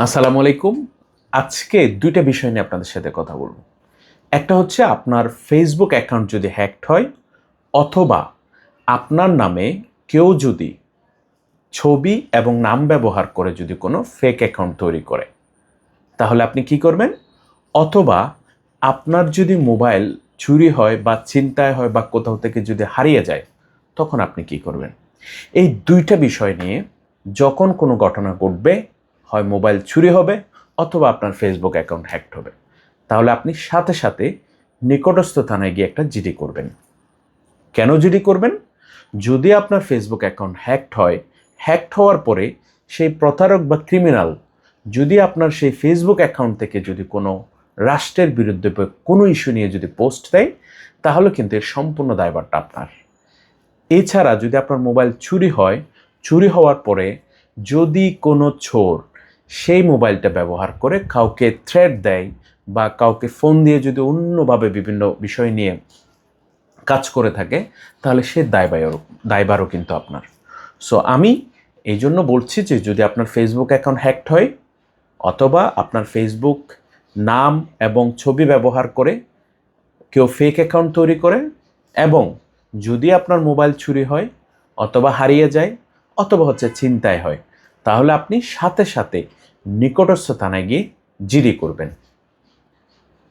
আসসালামু আলাইকুম। আজকে ২টা বিষয় নিয়ে আপনাদের সাথে কথা বলব। একটা হচ্ছে আপনার ফেসবুক অ্যাকাউন্ট যদি হ্যাকড হয় অথবা আপনার নামে কেউ যদি ছবি এবং নাম ব্যবহার করে যদি কোনো ফেক অ্যাকাউন্ট তৈরি করে, তাহলে আপনি কি করবেন? অথবা আপনার যদি মোবাইল চুরি হয় বা ছিনতাই হয় বা কোথাও থেকে যদি হারিয়ে যায়, তখন আপনি কি করবেন? এই ২টা বিষয় নিয়ে যখন কোনো ঘটনা ঘটবে, হয় মোবাইল চুরি হবে অথবা আপনার ফেসবুক অ্যাকাউন্ট হ্যাকড হবে, তাহলে আপনি সাথে সাথে নিকটস্থ থানায় গিয়ে একটা জিডি করবেন। কেন জিডি করবেন? যদি আপনার ফেসবুক অ্যাকাউন্ট হ্যাকড হয়, হ্যাকড হওয়ার পরে সেই প্রতারক বা ক্রিমিনাল যদি আপনার সেই ফেসবুক অ্যাকাউন্ট থেকে যদি কোনো রাষ্ট্রের বিরুদ্ধে বা কোনো ইস্যু নিয়ে যদি পোস্ট দেয়, তাহলে কিন্তু এর সম্পূর্ণ দায়ভারটা আপনার। এছাড়া যদি আপনার মোবাইল চুরি হয়, চুরি হওয়ার পরে যদি কোনো চোর সেই মোবাইলটা ব্যবহার করে কাউকে থ্রেট দেয় বা কাউকে ফোন দিয়ে যদি অন্যভাবে বিভিন্ন বিষয় নিয়ে কাজ করে থাকে, তাহলে সে দায়ভারও কিন্তু আপনার। সো আমি এই জন্য বলছি যে যদি আপনার ফেসবুক অ্যাকাউন্ট হ্যাকড হয় অথবা আপনার ফেসবুক নাম এবং ছবি ব্যবহার করে কেউ ফেক অ্যাকাউন্ট তৈরি করে এবং যদি আপনার মোবাইল চুরি হয় অথবা হারিয়ে যায় অথবা ছিনতাই হয়, তাহলে আপনি সাথে সাথে নিকটস্থ থানায় গিয়ে জিডি করবেন।